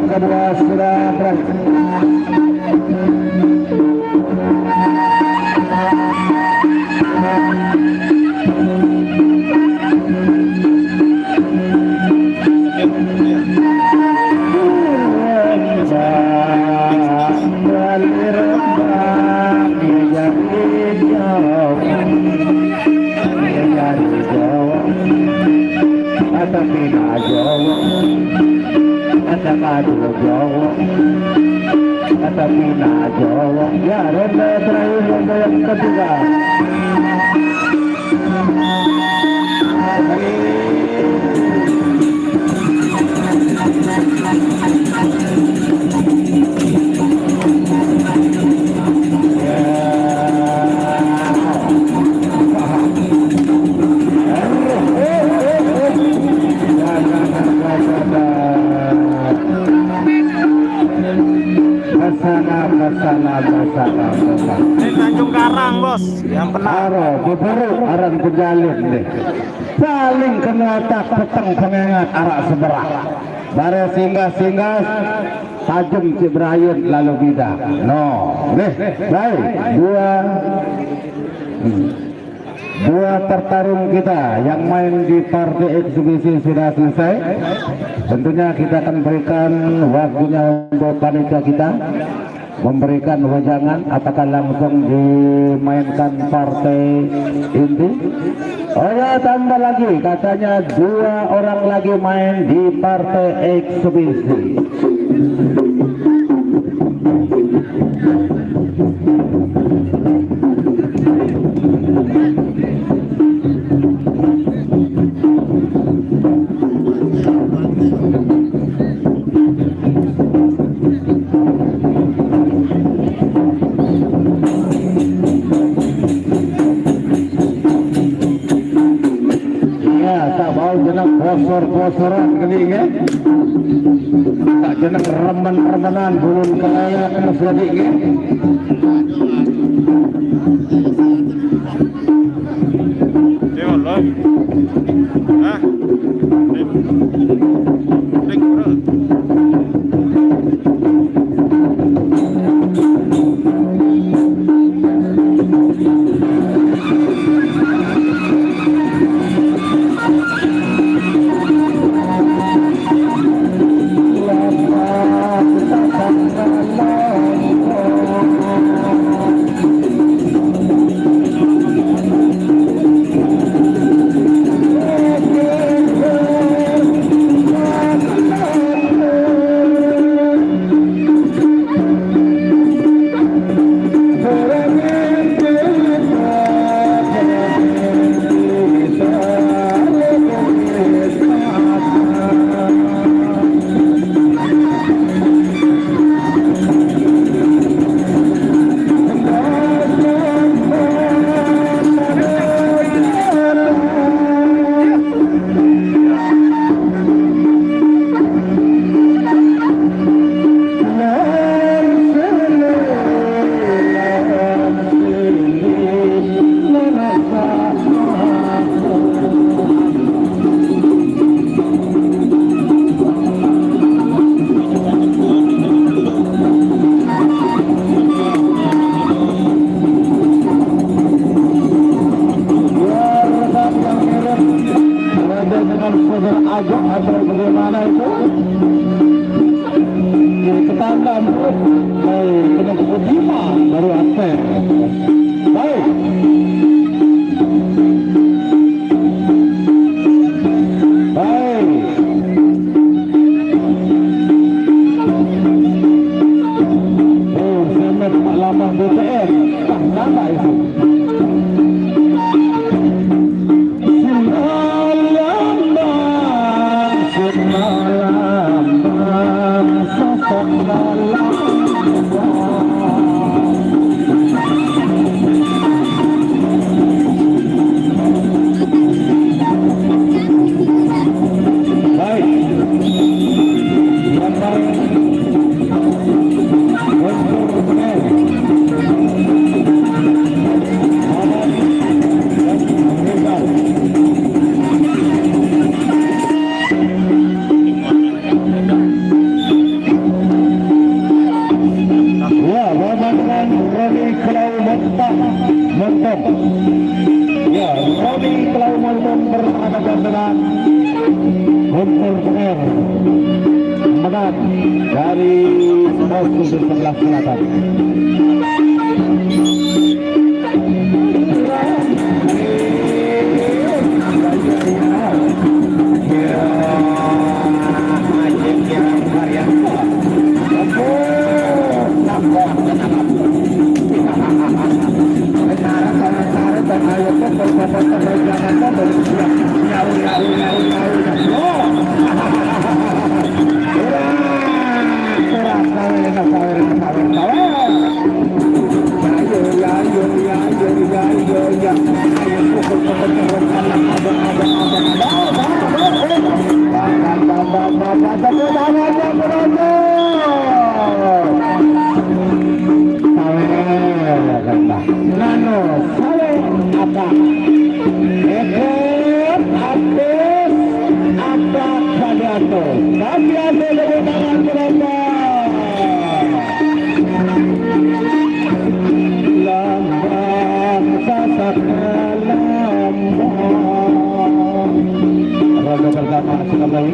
kedua sudah tapi nak Jawa, ada kado Jawa, tapi nak Jawa. Ya, ronde terakhir, ronde yang ketiga. Ini Tanjung Karang bos, yang benar. Bebaru aran kejalin deh. Saling kena tak peteng pengengat arak seberang. Bare singgah tajam Cibrayut lalu bida. No, nih, baik dua tertarung kita yang main di partai eksibisi sudah selesai. Tentunya kita akan berikan waktunya untuk panitia kita memberikan wejangan apakah langsung dimainkan partai inti. Oh ya, tambah lagi katanya 2 orang lagi main di partai eksibisi. Kosor-kosoran kali ya, tak jeneng remen-remenan bulun kelayak musadi ya. Tengok ah, Guntur Seger menang dari pos 11 selatan. Roda pertama sekali.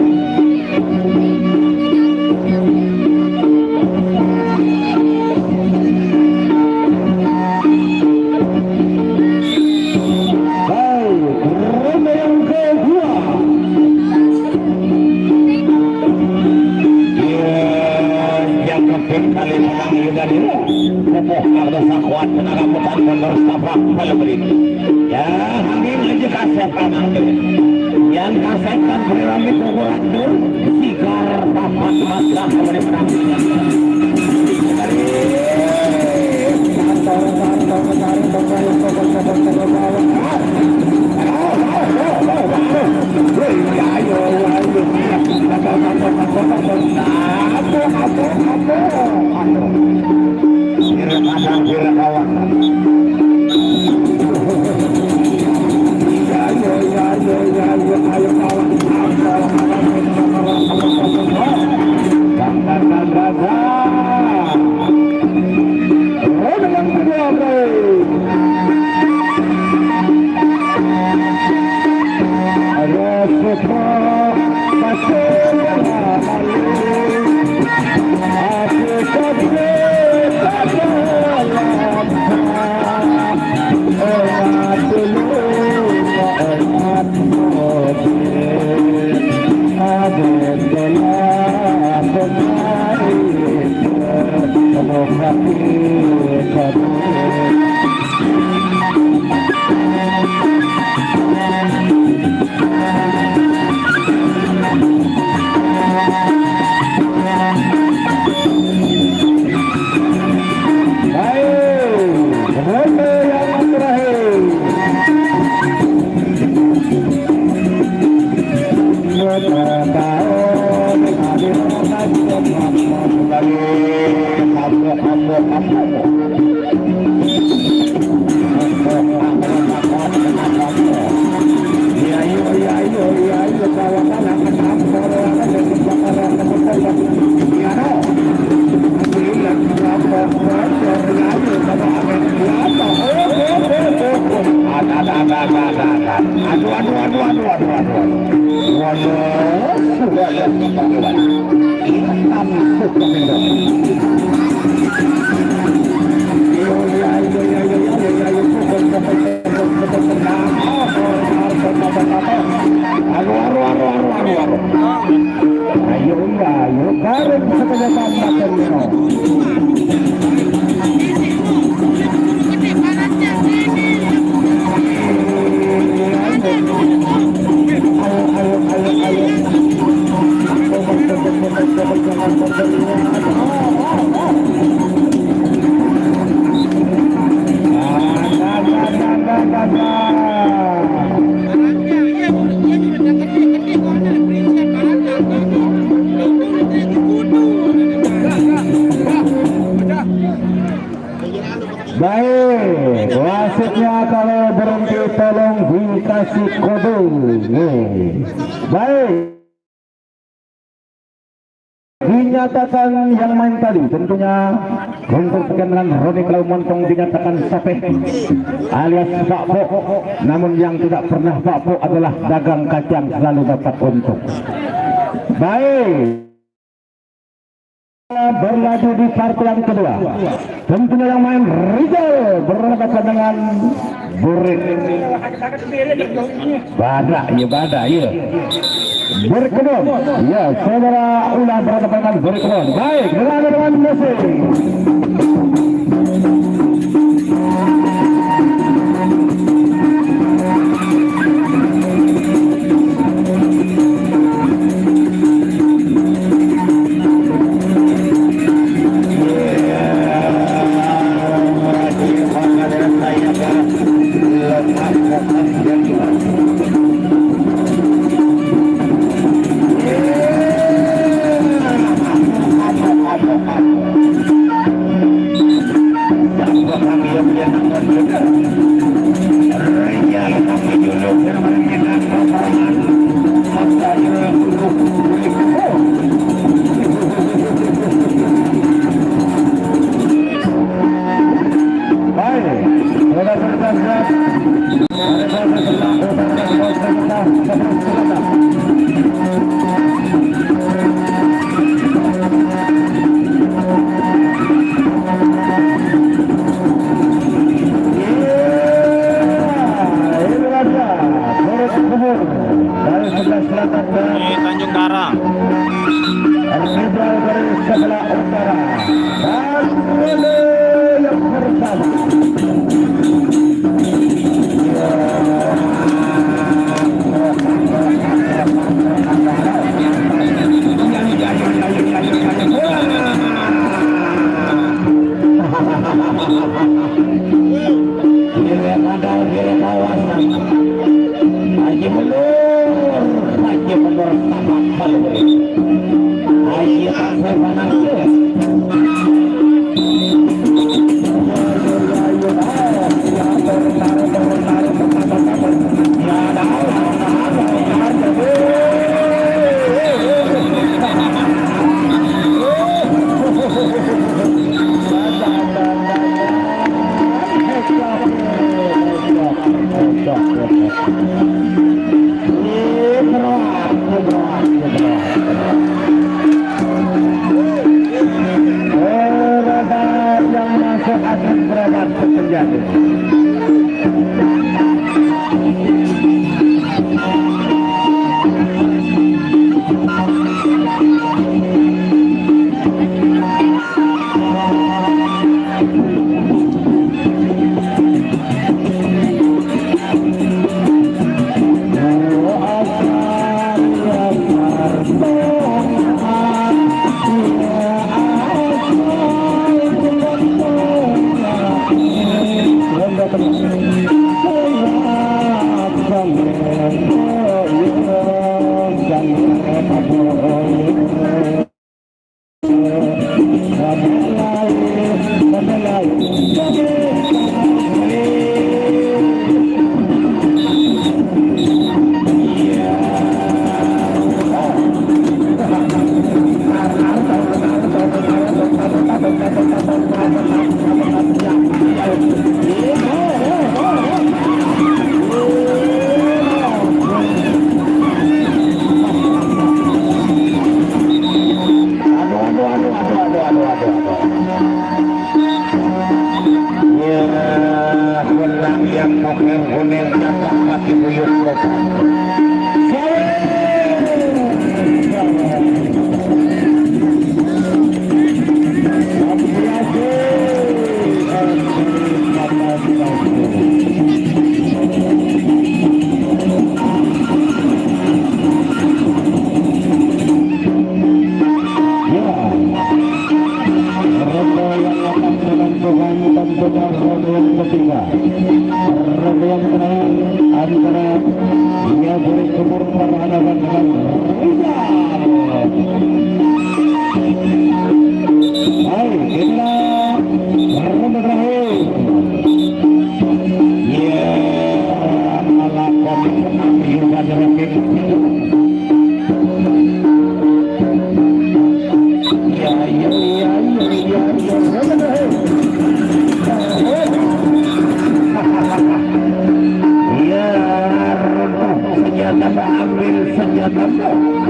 Yang kasetkan piramid ukuran dur sigar papat masalah kemudian menangnya dari Baik, wasitnya kalau berhenti tolong dikasih kode. Baik, dinyatakan yang main tadi tentunya untuk dengan Roni Klaumontong dinyatakan sapeh alias bakpo, namun yang tidak pernah bakpo adalah dagang kacang selalu dapat untung. Baik. Berlaju di partai yang kedua. Tentunya yang main Rizal berhadapan dengan Burik. Badak ya. Burik Kebon. Ya, saudara ulah berhadapan dengan Burik Kebon. Baik, dengan musik. Ini Tanjung Karang. Rizal dari sebelah utara dan yang pertama. Akan berobat ke penjara.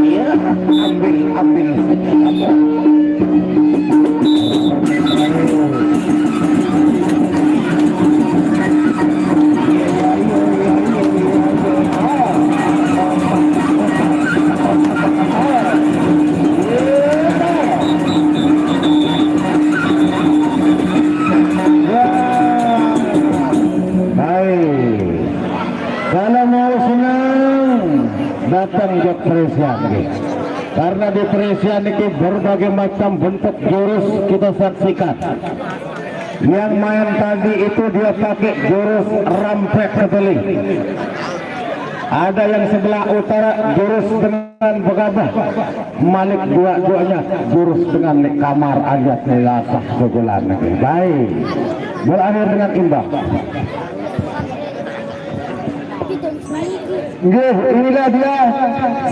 Iya, ambil saja. Kalau mau senang datang ke Presian, karena di Presian itu berbagai macam bentuk jurus kita saksikan. Yang main tadi itu dia pakai jurus rampek kebeli. Ada yang sebelah utara jurus dengan begabah, Malik dua-duanya jurus dengan kamar ayat nilasah sebulan. Baik, berakhir dengan imbang. Inilah dia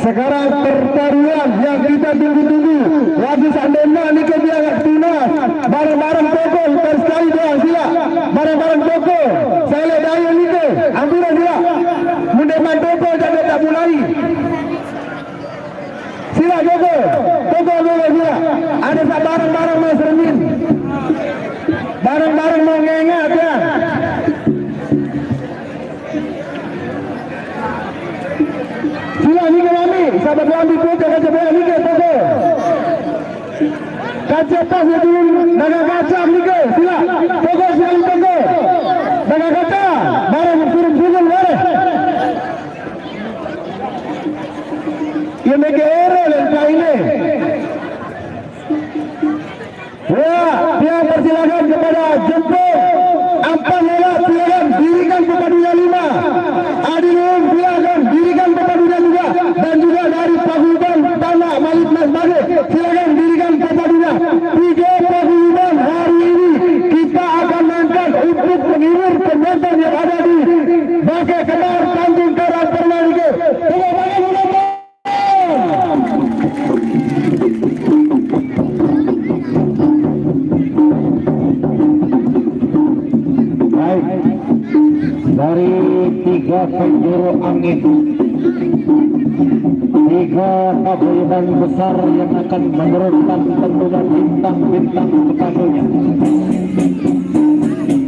sekarang pertarungan yang kita tunggu-tunggu. Lagi sandena ni ke dia agak tuna. Barang-barang toko tersekali doang sila. Barang-barang toko. Saya lihat daya ni ke. Ambilan sila. Mendeman toko jangan tak mulai. Sila toko. Toko boleh sila. Ada tak barang-barang mau seremin. Barang-barang mau ngengat ya. Sila ni kami, sahabat kami kita kaca bayar ni ke toko. Kaca pas ni dulu, dagang kaca ni ke, sila. Toko sila ni toko. Dagang kaca, barang suruh-suruh barang. Ia mereka error lengkap ini. Wah, dia persilakan kepada jemput. Ampan lelah, silakan dirikan kepada 5. Adilun, silakan dirikan kepada juga. Dan juga dari paguyuban tanah Malik Mas Bade, silakan dirikan kepada 3 paguyuban hari ini. Kita akan mainkan untuk menghibur penonton yang ada di Bake Kemar Tanjung Karang Permainan. Dari 3 penjuru angin, 3 paguyuban besar yang akan menurunkan tentunya bintang-bintang kepadanya.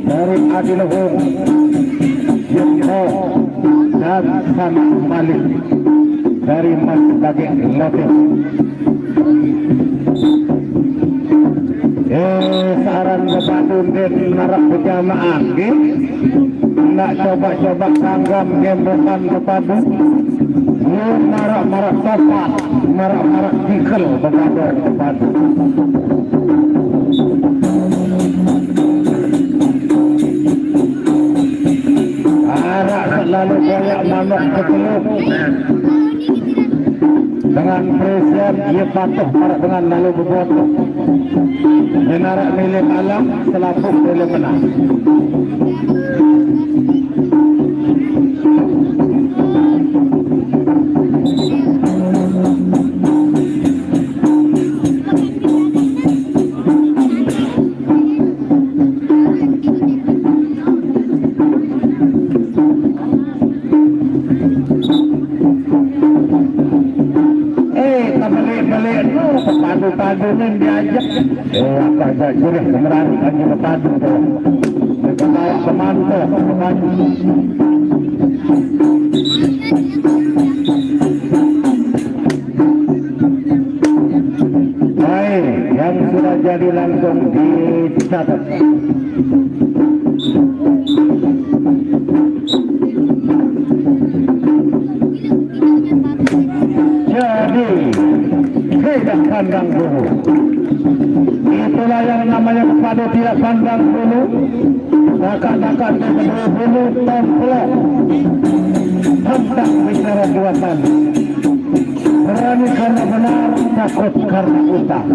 Dari Adiluhur, Jumbo, dan Sana Malik. Dari Mas Bage Lotus. Saran kepadun dan narak berjamaah, nak coba-coba tanggam gembokan kepadu, marak-marak topak, marak-marak tikel kepadu. Arak selalu koyak manok keteluk. Dengan Presian ia patuh marak dengan lalu berbotok. Menarak milik alam selapuk boleh menang. Padu ni diajak. Apa saja jurih kemerani kan juga padu tu. Mereka bawa pemantau pemaju. Baik, yang sudah jadi langsung dicatat. Jadi tidak pandang dulu. Itulah yang namanya kepada tidak pandang dulu. Nakak-nakak kedua dulu templok. Hendak bicara buatan. Berani karena benar, takut karena utang.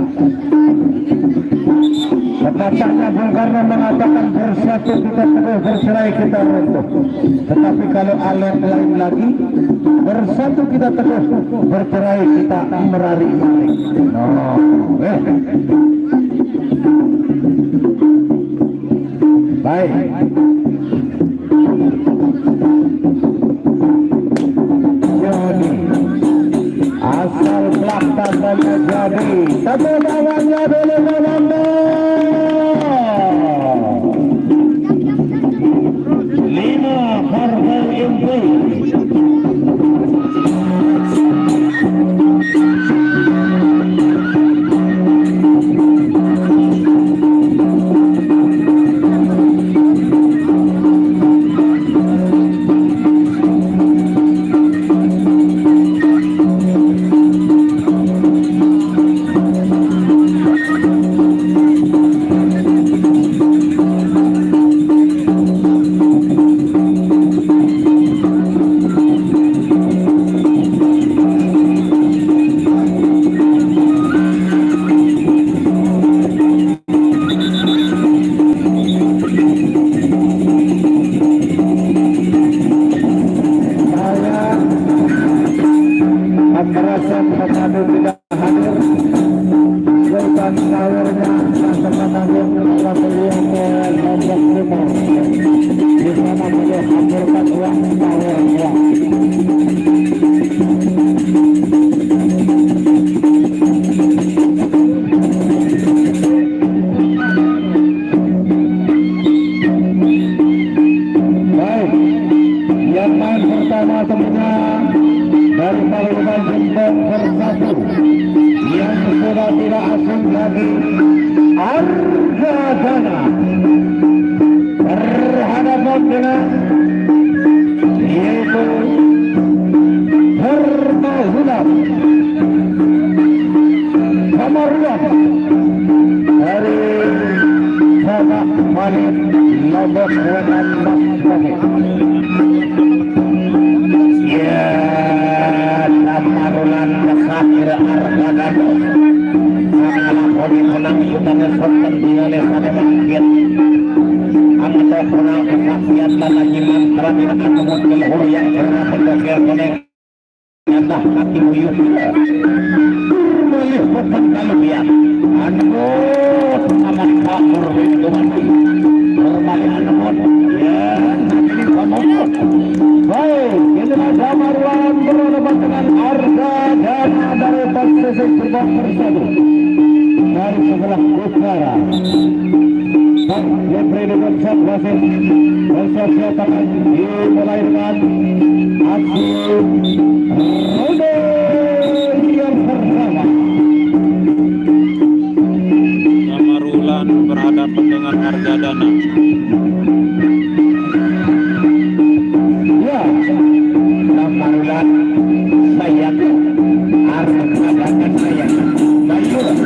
Kata-katanya Bung Karno mengatakan bersatu kita teguh, bercerai kita runtuh. Tetapi kalau alat lain lagi, bersatu kita teguh, bercerai kita merari-mari. Baik. Jadi asal pelaksananya jadi tepuk tangannya dulu Fernando 5 partai inti. Pemerasan pemadu tidak hadir, Sultan Towernya sangat hadir dalam beliau ke Lombok Timur, di sana beliau hadirkan uang towernya. Baik, yang main pertama tentunya dari Pasukan Jembong Bersatu yang sudah tidak asing lagi, Argadana berhadapan dengan yaitu Permahulan Kamaruan dari Bapak Malik Lombok Wetan Masjid. Ya, Kamarulan Kesahir Argadana mengalami menang Sultan Sultan Dinale pada bangkit angkat menang kesaksian dan lagi mantra dengan akumut kelhur yang pernah mendokel koneng nyandah kaki buyuk bermalih pesan kalubian anut amat pakmur bintu mati bermalih anut ya nanti kononot. Baik, inilah Kamaruan berhadapan dengan Argadana dari Pasisik Jembong Bersatu dari sebelah utara. Baik, Jeffrey dengan Syed Wasit bersiap-siap dimulai dengan aksi ronde yang pertama. Kamarulan berhadapan dengan Argadana. Ya, Kamarulan sayang, Argadana sayang. Baiklah.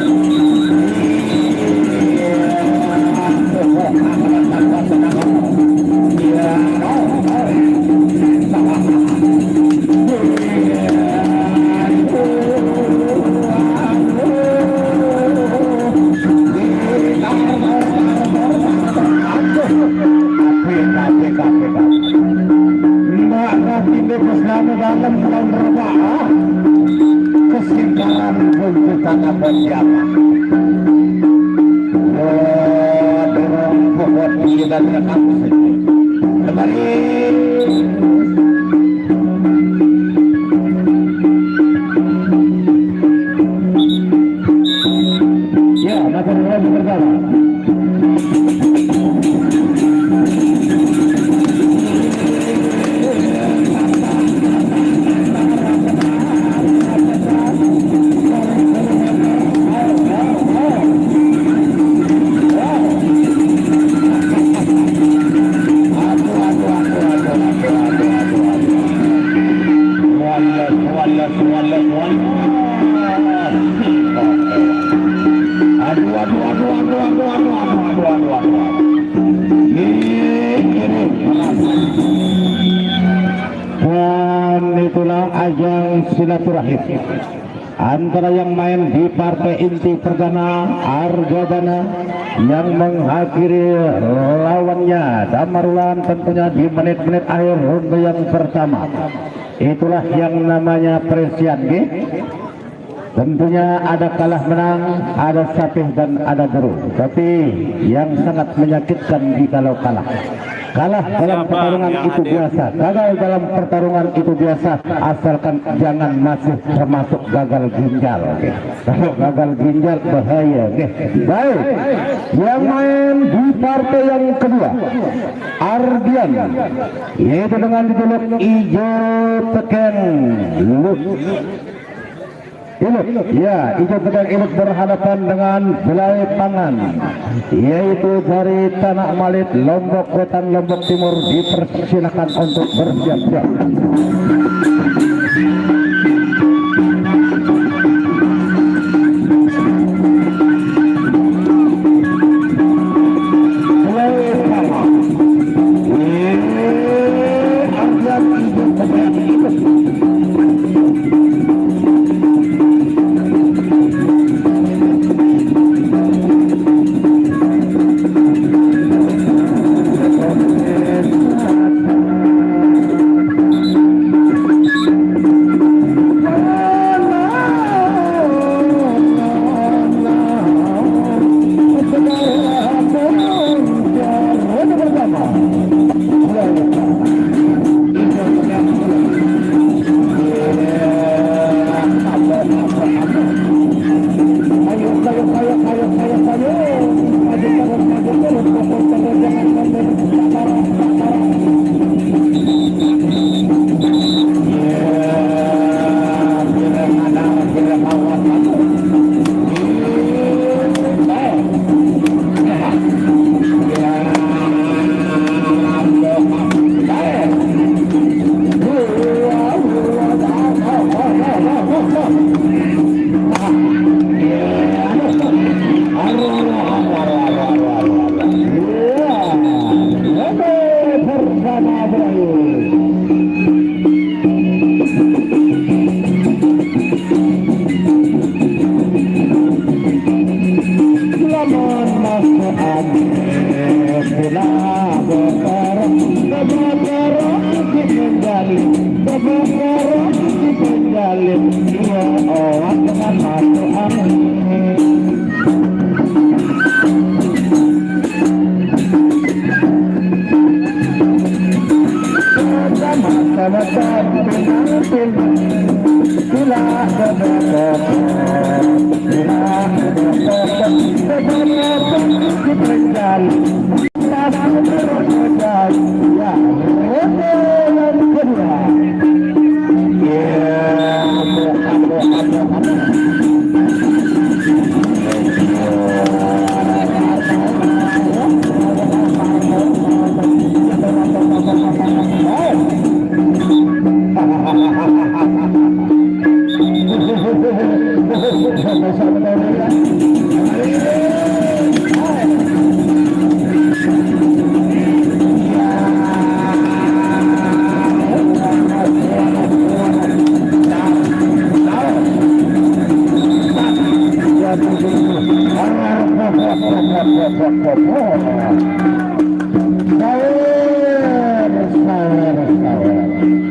Dalam bulan Ramadan kesimpulan tuntutan apa siapa? Dorong pokok kita tidak kembali. Ya, masa mulai pertama. Dan itulah ajang silaturahim antara yang main di partai inti perdana Argadana yang menghadiri lawannya Kamarulan tentunya di menit-menit akhir ronde yang pertama. Itulah yang namanya Presian G. Tentunya ada kalah menang, ada sapih dan ada geru. Tapi yang sangat menyakitkan jikalau kalah. Kalah dalam Siapa pertarungan yang itu hadir? biasa, gagal dalam pertarungan itu biasa, asalkan jangan masuk termasuk gagal ginjal. Oke. Kalau gagal ginjal bahaya. Oke. Baik, yang main di partai yang kedua Ardian, yaitu dengan dijuluk Ijo Teken Lut. Ya, Ijo Teken Ilut berhadapan dengan Belai Pangan, yaitu dari Tanah Malit, Lombok Wetan, Lombok Timur. Dipersilakan untuk bersiap-siap. Belai Pangan,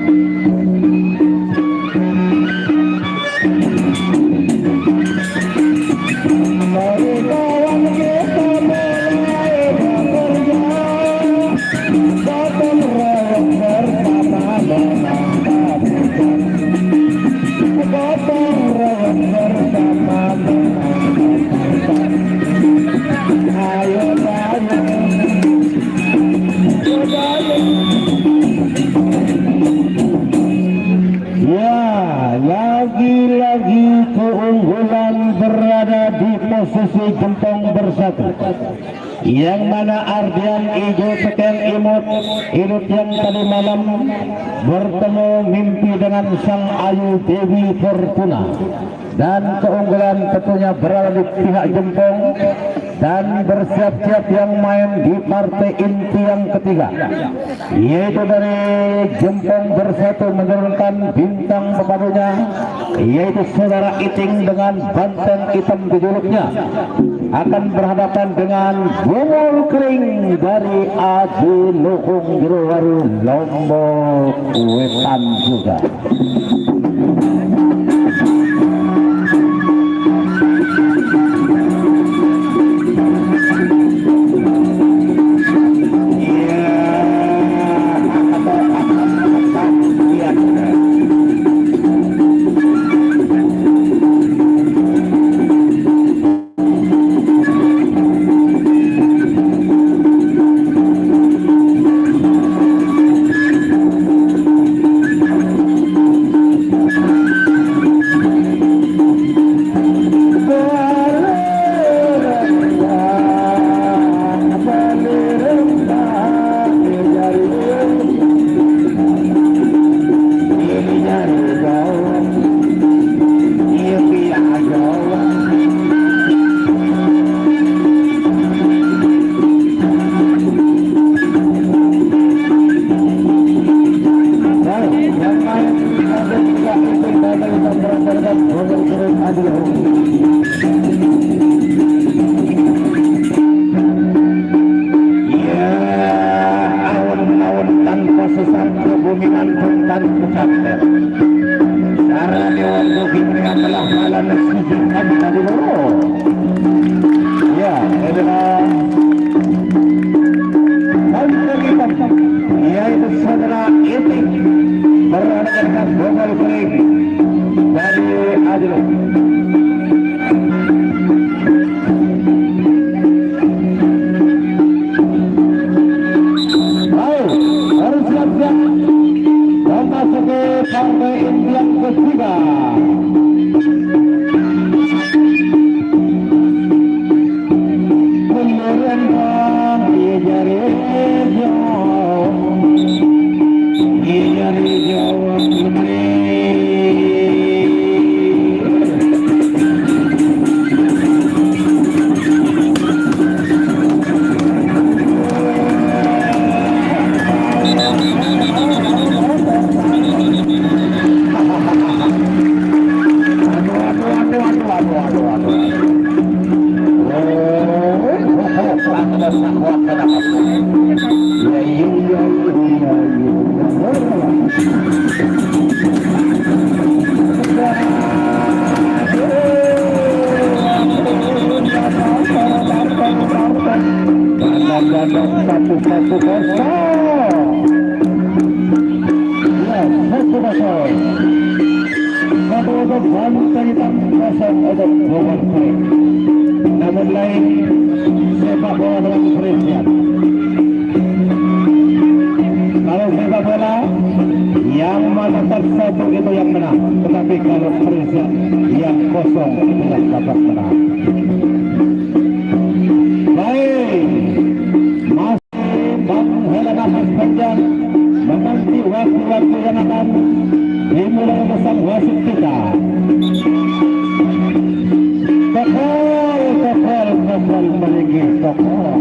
Ardian Ijo Teken Ilut. Lagi-lagi keunggulan berada di posisi gentong bersatu, yang mana Ardian Ijo Teken Ilut yang tadi malam bertemu mimpi dengan Sang Ayu Dewi Fortuna, dan keunggulan tentunya berada di pihak Jempong, dan bersiap-siap yang main di partai inti yang ketiga, yaitu dari Jempong Bersatu menurunkan bintang pepadunya, yaitu saudara Iting dengan banteng hitam di juluknya, akan berhadapan dengan Bumur Kering dari Adi Lukung Jerowaru, Lombok Wetan juga. Yeah. keren aja. Ya, awan-awan tanpa sesat bumi nantung tanpa capek. Cara dewan bukit mereka telah malam nasihatkan tadi dulu. Ya, adalah kita, yaitu saudara Itik beradakan Bogor Kering dari Ajlo. Harus siap-siap memasuki partai inti yang ketiga. Satu untuk wanita hitam kosong untuk Bogor Kering. Namun lain sepak bola dengan diferensial. Kalau sepak bola yang mana satu itu yang menang, tetapi kalau diferensial yang kosong itu yang dapat menang. Baik, masih menghela nafas panjang menanti waktu-waktu yang akan dimulai bersama wasit kita. Tokol meninggi tokol.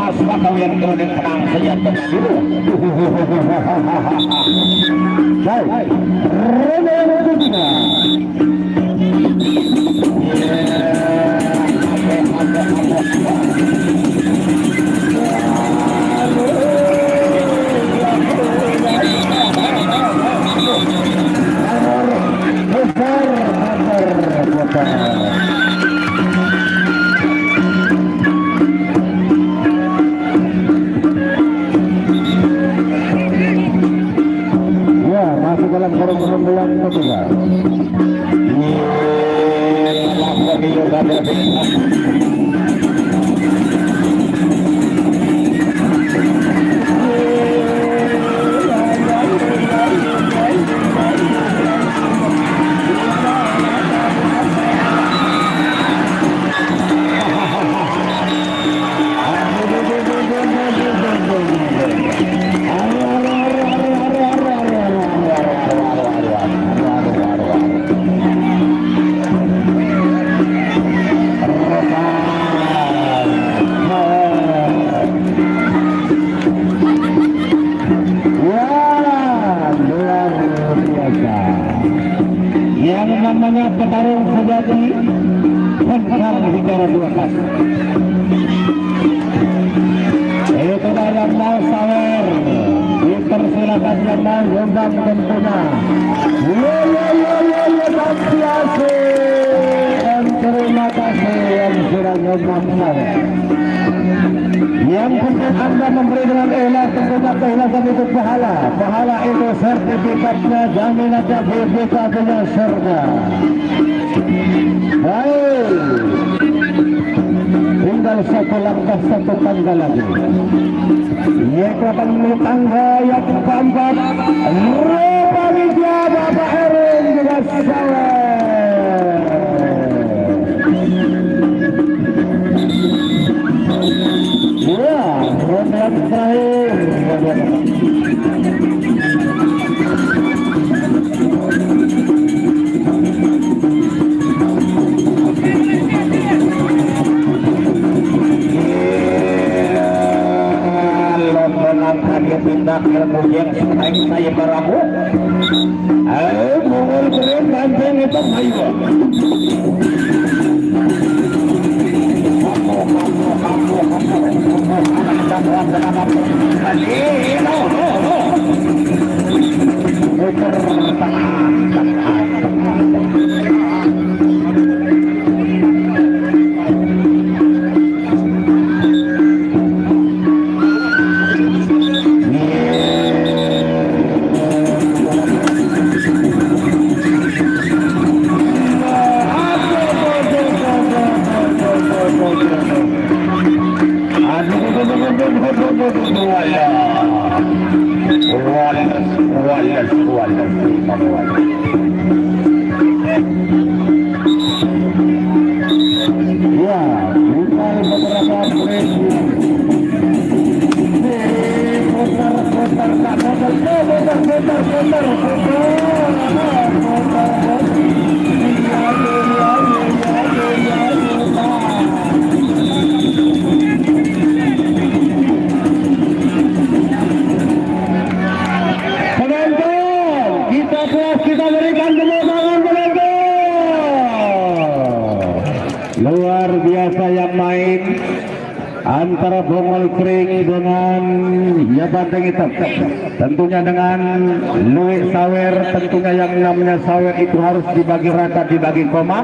Mas Bakau yang kemudian tenang saja dulu. Baik, ronde yang ketiga. Ya, masuk dalam ronde yang ketiga. Yang namanya petarung sejati benar bicara dua kali. Itulah yang mau sawer, dipersilakan yang mau jombang tentunya. Dan terima kasih yang sudah jombang sawer. Yang penting Anda memberi dengan ikhlas, tentunya keikhlasan itu pahala. Pahala itu sertifikatnya, jaminannya, BPKB-nya surga. Baik, tinggal satu langkah, satu tangga lagi. Yaitu akan menuju tangga yang keempat. Rupanya Bapak Erwin juga salah. Ya, ronde yang terakhir. Lomba dia pindah ke bujian saya beramu. Mungul keren banteng itu ayo. Kita berikan tepuk tangan penonton. Luar biasa yang main antara Bongol Kering dengan ya Banteng Hitam. Tentunya dengan Louis Sawer, tentunya yang namanya Sawer itu harus dibagi rata, dibagi koma.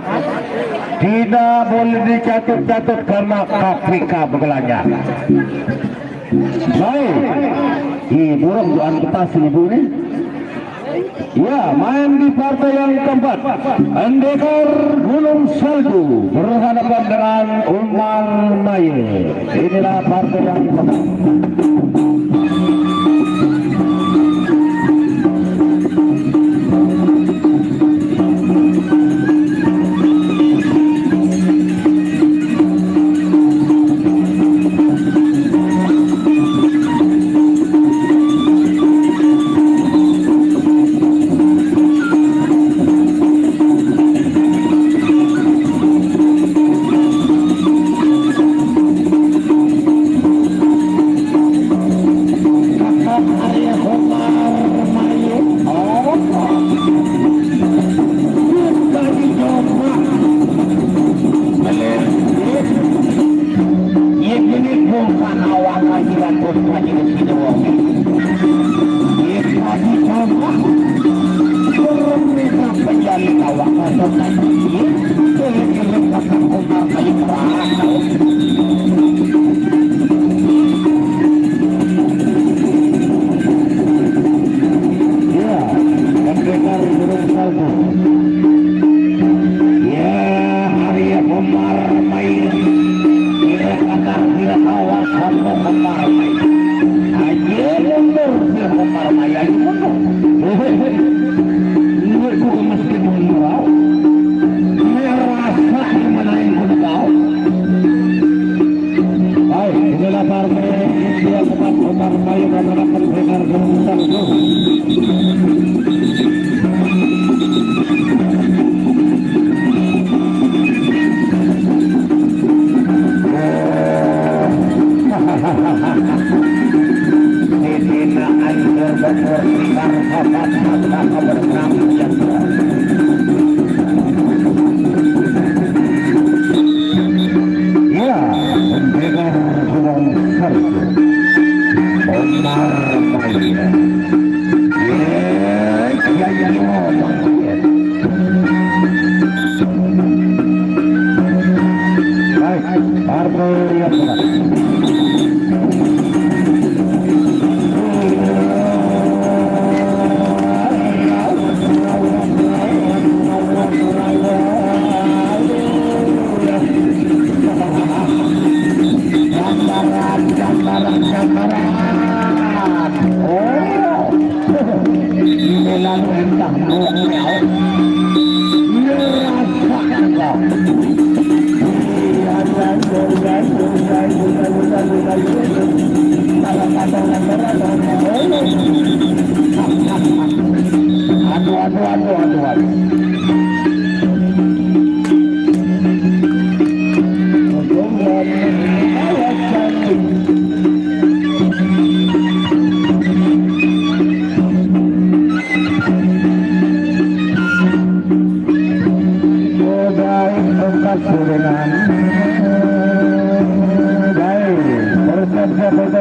Tidak boleh dicatut-catut karena Afrika begelanya. Baik, burung doan ketas ibu ini. Ya, main di partai yang keempat. Pendekar Gunung Salju berhadapan dengan Umar Maye. Inilah partai yang keempat. pendekar burung salju. Ya, Arya Komar main. Kira kata kira awas sama Komar main. Aja mundur si Komar main aja mundur. Ini bukan meski mundur. Merasa gimana yang kau tahu? Baik, inilah partai India tempat Komar main adalah pendekar burung salju.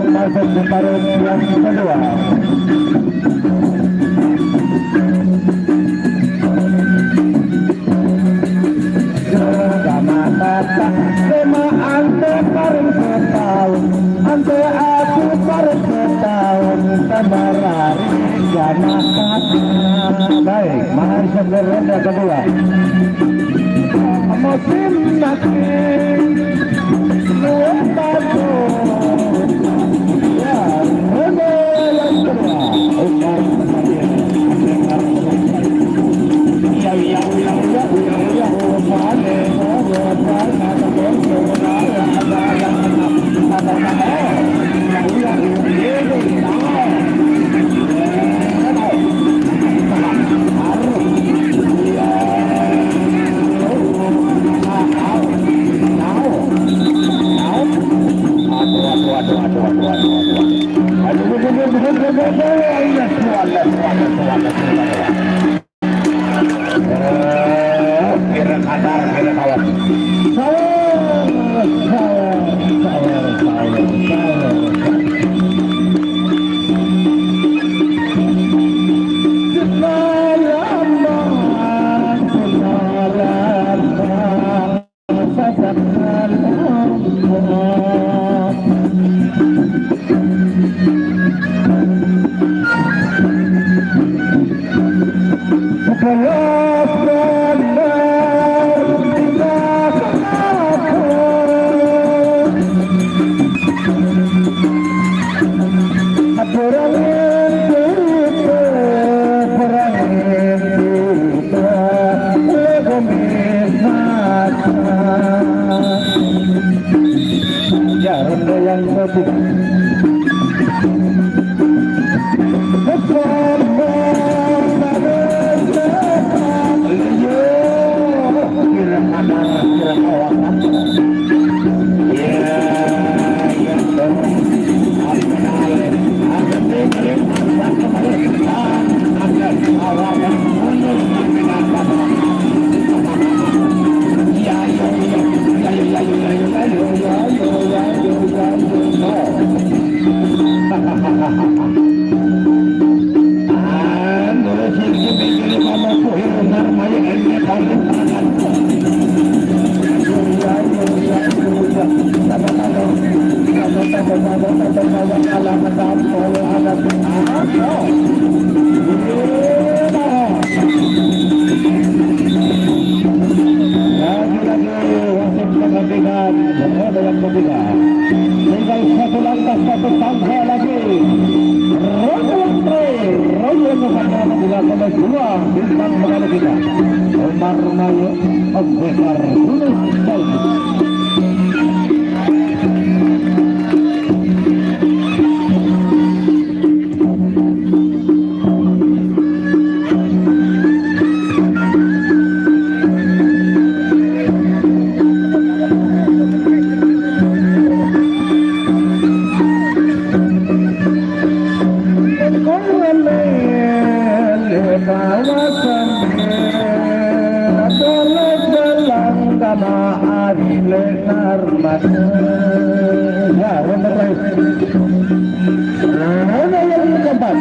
Masuk di paruh yang kedua. Tema ante paring setahun, ante aku paring setahun, tabarari jana kata. Baik, mahasiswa ronda kedua. Musim nakin, lupaku. Ya, ronda yang kedua. Kira kadar, kira kawan. bintang pengalu kita Omar Mayo Bekar Gunung Salju. Ya, benar baik. Mana yang keempat?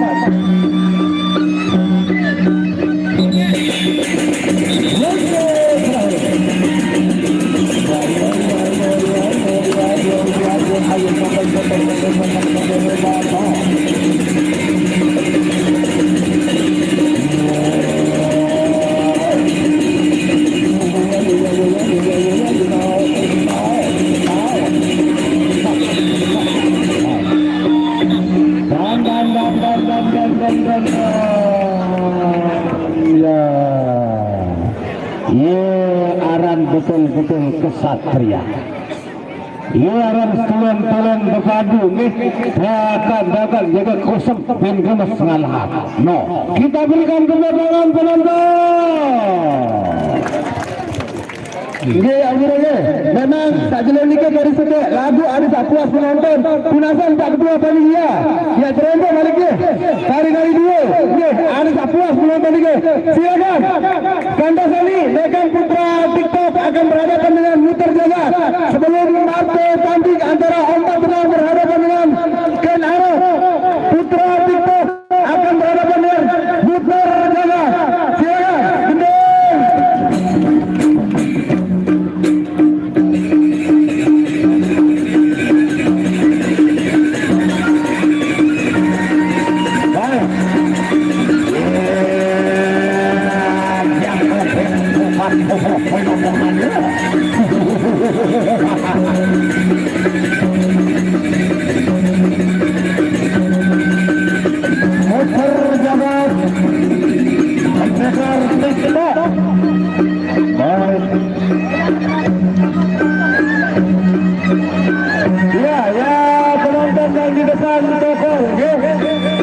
Ya, ye aran betul-betul kesatria. Ye aran tulen-tulen berpadu nih, dakan jaga kosong dan gemes ngalah. No, kita berikan kemenangan penonton. Ye, memang tak jelas ni dari sedek lagu ada tak puas penonton. Punasan tak kedua panitia. Ya terima balik ye. Kali dua. Ye, ada tak puas penonton ni. Silakan. Kanda Sani, Mekan Putra TikTok akan berhadapan dengan Muter Jaga. Sebelum Marco tanding antara Ombak Benang berhadapan dengan Ken Arok. Putra TikTok akan berhadapan dengan Muter Jaga. Silakan.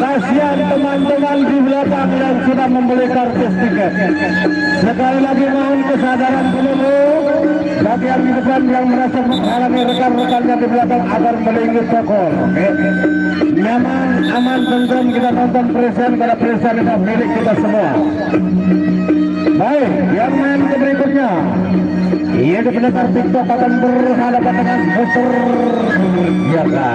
Kasihan teman-teman di belakang yang sudah membeli kartis tiket. Sekali lagi mohon kesadaran penuh bagi yang di depan yang merasa menghalangi rekan-rekannya di belakang agar melingkar toko. Nyaman, aman, tentram kita nonton present karena present itu milik kita semua. Baik, yang main ke berikutnya. Ia di pendekar TikTok akan berhadapan dengan Muter Jaga.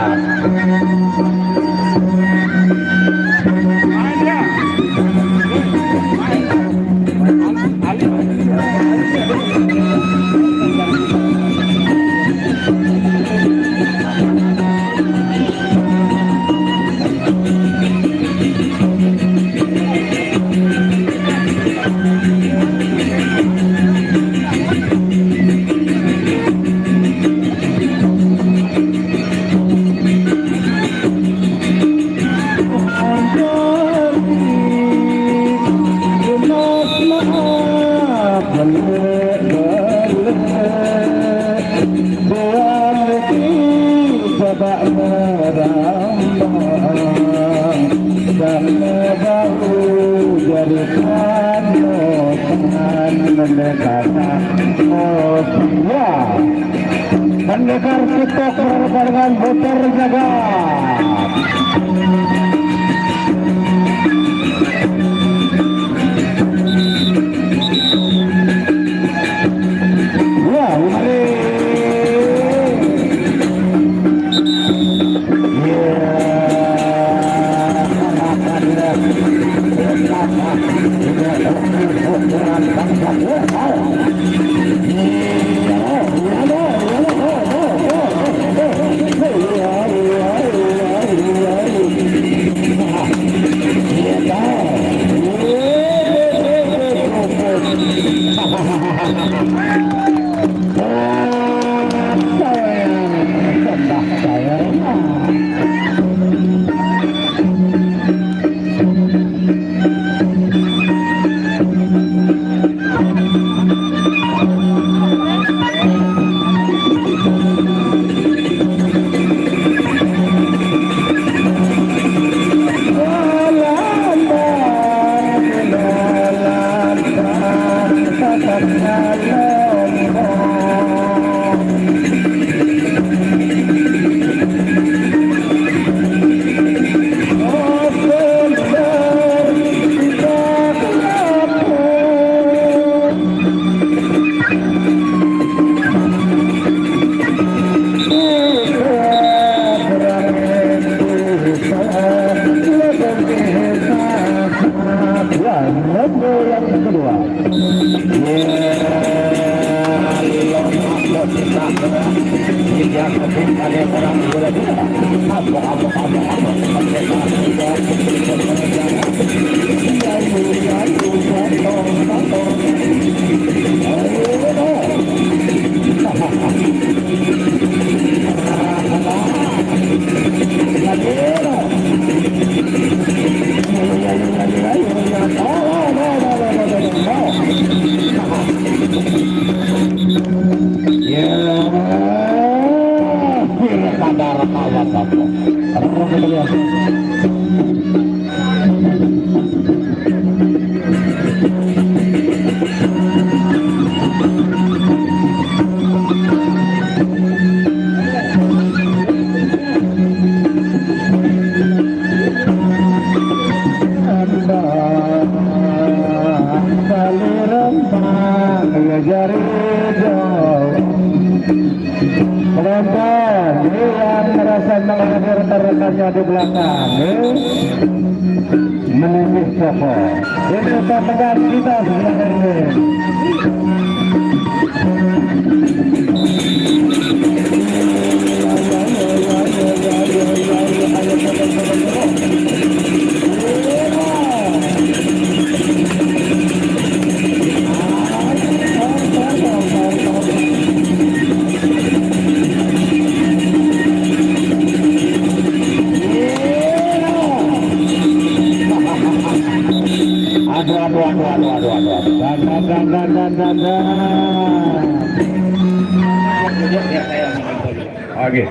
Pendekar TikTok berhadapan dengan Muter Jaga. Wah, mari. yang kedua. Penonton, ini yang merasa menghadir rekan-rekannya di belakang, menunggu Joko. Ini pasangan kita sebenarnya. Oke.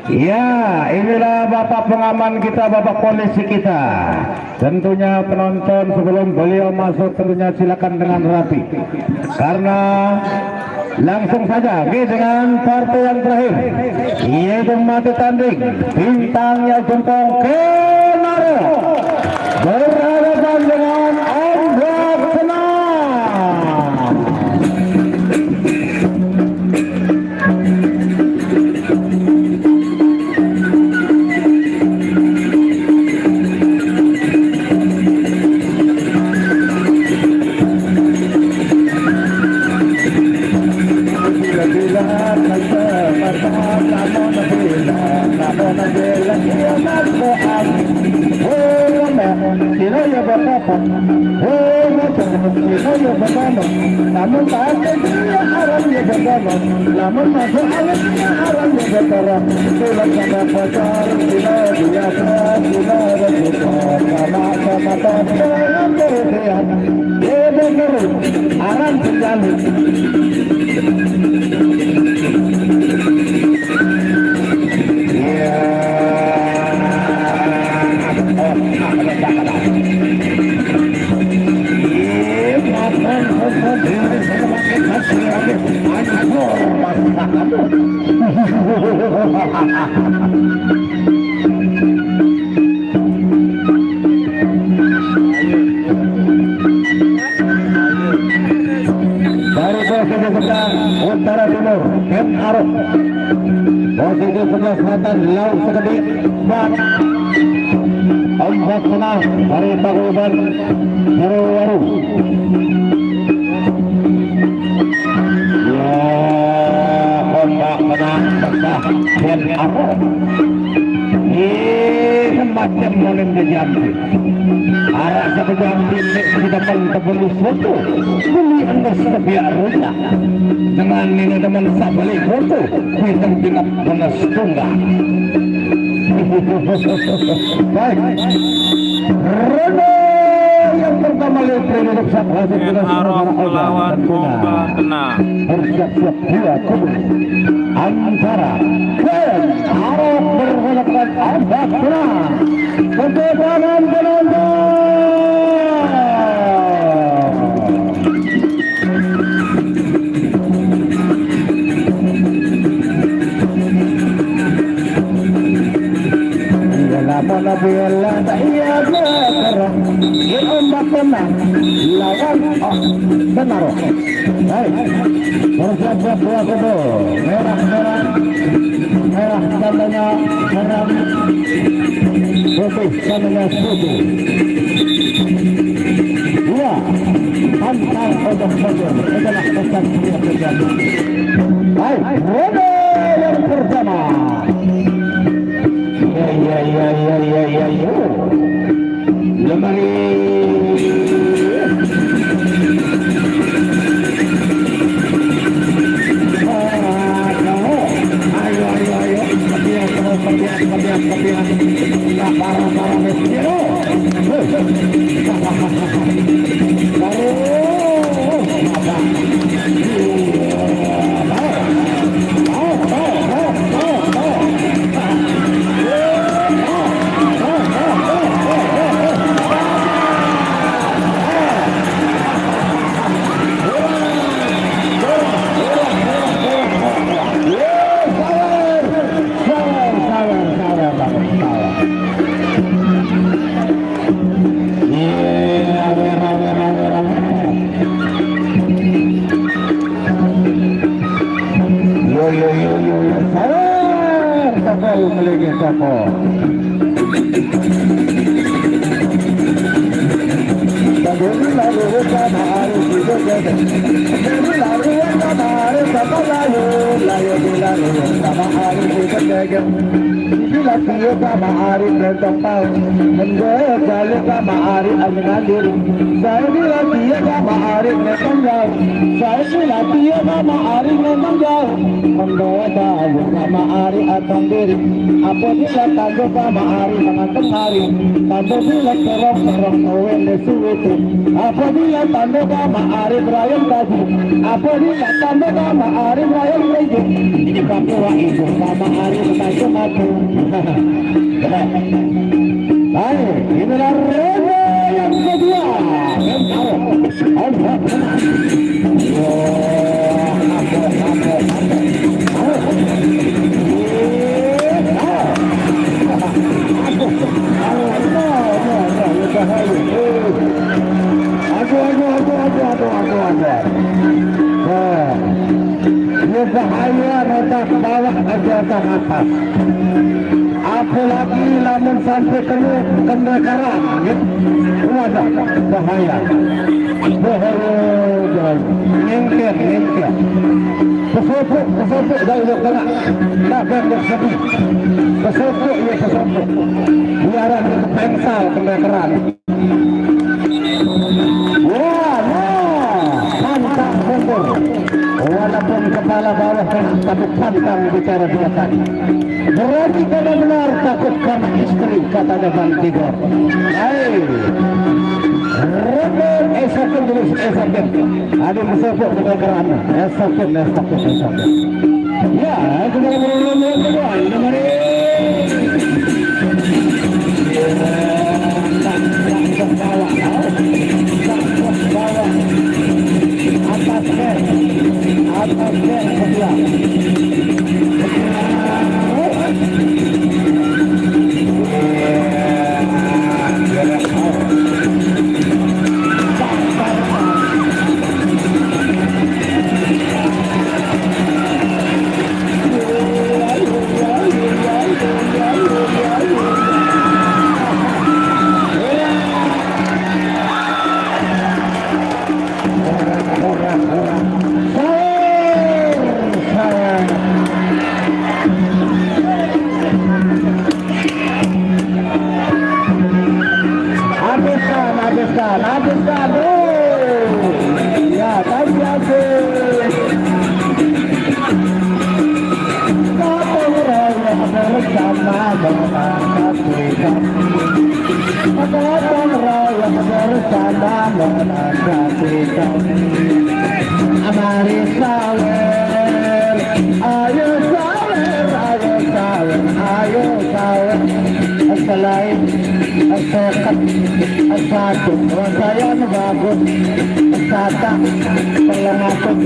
Ya, inilah Bapak pengaman kita, Bapak polisi kita. Tentunya penonton sebelum beliau masuk tentunya silakan dengan rapi. Karena langsung saja dengan partai yang terakhir, yaitu mati tanding bintangnya jempol Kenaro berhadapan dengan Ombak Senang. Namun tak dia haramnya bergabung, namun masuk alatnya haramnya bertarung. Tulang sama pacar, sila biasa, sila berputar, sama-sama dalam berhentian. Dia bergeru, haram terjalin. Dari posisi sebelah utara timur, Ken Arok. Posisi sebelah selatan, Laut Segedi, Ombak Senang dari Paguyuban, Heruwaru. Ombak Senang bersah Ken Arok. Semacam monem di jambi. Arah satu jambi di depan tebelus foto. Beli anda sebiar rusak. Dengan ini teman sabalik foto. Hitam tingkat penas tunggal. Baik. Rondo yang pertama lihat produk sahabat Arok melawan Ombak Senang. Bersiap-siap dua kubu antara Ken Arok berhadapan Ombak Senang. Ketegangan penonton. Baik, bersiap-siap dua kubu. Merah tandanya merah, putih tandanya putih. Dua, pantang untuk maju. Itulah pesan dia terjadi. Baik, Rono yang pertama. Ya. Lemari. Apabila tanggo ka maari mga tangari, apabila terong kawen lesuwete, apabila tanggo ka maari berayang kaji, apabila tanggo ka maari berayang kaji, ini kapwa ibu ka maari berayang matu. Baik, inilah Rono yang kedua. Bahaya roda bawah aja atas. Apalagi lamun sampai kena karat, wadah bahaya. Bahaya, ngengker. Pesopok dah elok kena. Tak benda sepi. Pesopok. Biaran itu pengsal kena karat. Pantang mundur. Walaupun kepala bawah kena, tapi pantang bicara dia tadi. Berarti benar-benar takut karena istri, kata Devan Tigor. Hai, Robert esakin dulu, esakin. Ada mesopok dengan kerana, esakin. Ya, kita berulung-ulung kedua. Ini mari. Tak bawah. Atas kedua. Habiskan. Ya, tadi habis. Potong raya bersama dengan kita. Potong raya bersama dengan kita. Mari sawer, ayo sawer. Selain sekat, satu wasayan bagus, sata pelangatuk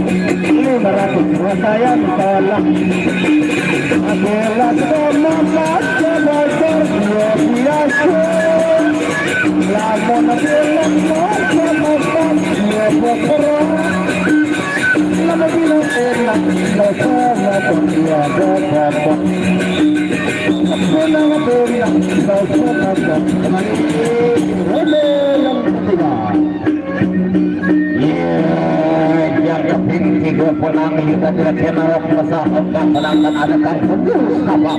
500 wasayan tolak. Akilat komakas kebocor biasa. Lamun bilang mau komakas bocor. kita tidak kenal pesawat penangkan ada kan sama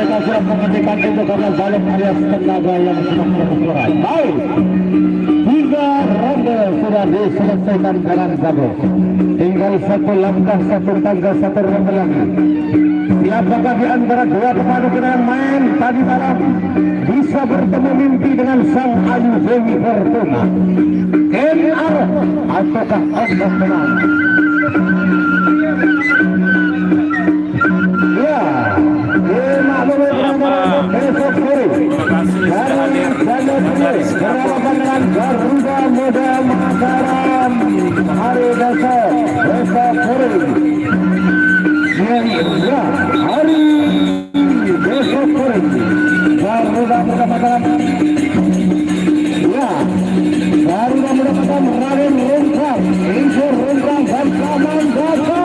mereka sudah menghentikan itu karena balik alias tenaga yang sedang berkurang. Baik, 3 ronde sudah diselesaikan dengan bagus. Tinggal 1 langkah, 1 tangga, 1 ronde lagi. Siapakah di antara 2 pemadu yang main tadi malam bisa bertemu mimpi dengan sang Ayu Dewi Fortuna? Ken Arok ataukah Allah menang? Besok sore berhadapan dengan Garuda Muda Mataram hari besok sore hari besok sore Garuda Muda Mataram Garuda Muda Mataram Raden Rungkang Insur Rungkang dan Kaman Gasa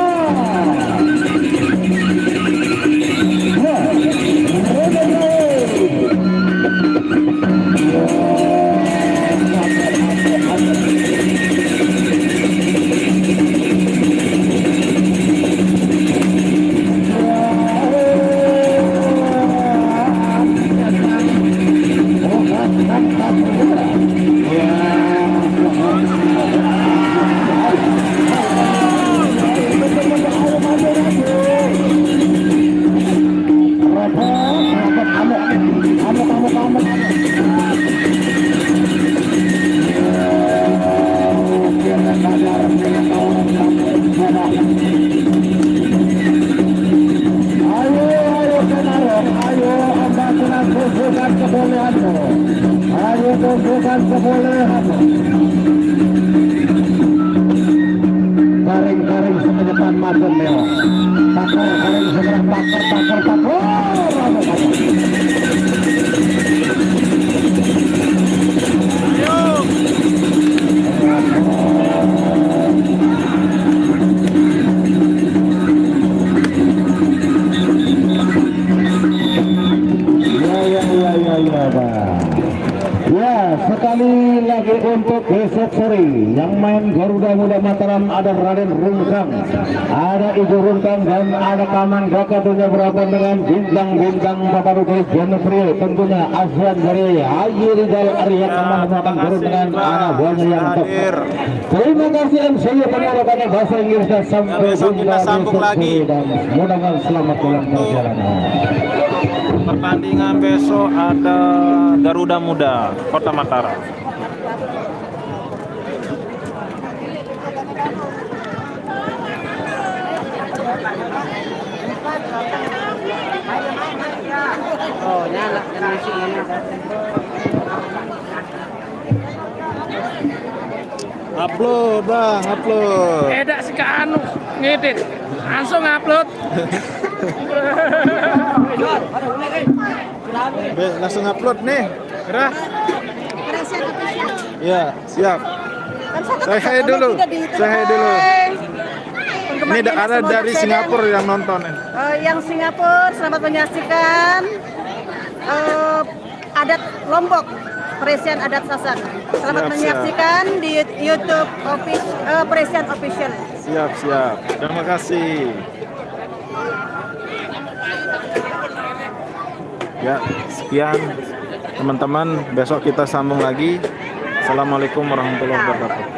Garing-garing semenyepan macan mewah. Takar garing seberang takar. Ya, sekali lagi untuk besok sore yang main Garuda Muda Mataram ada Raden Rungkang, ada Ijo Rungkang dan ada Kaman Gaka tentunya berhadapan dengan bintang-bintang Bapak Rukai Jenepri tentunya Asian dari Haji Rizal Arya Kaman akan turun dengan anak buahnya yang top. Terima kasih MCU penolakannya bahasa Inggris dan sampai jumpa besok sore dan mudah-mudahan selamat dalam perjalanan. Pertandingan besok ada Garuda Muda Kota Mataram. Oh, nyala dan isi ini. Upload bang, upload. Edak si Anu ngedit, langsung upload. Langsung upload nih, Gerah. Ya, siap. Saya hai dulu. Ini ada dari Singapura yang nonton. Yang Singapura selamat menyaksikan adat Lombok, Presian Adat Sasak. Selamat menyaksikan di YouTube Presian Official. Siap. Terima kasih. Ya, sekian teman-teman. Besok kita sambung lagi. Assalamualaikum warahmatullahi wabarakatuh.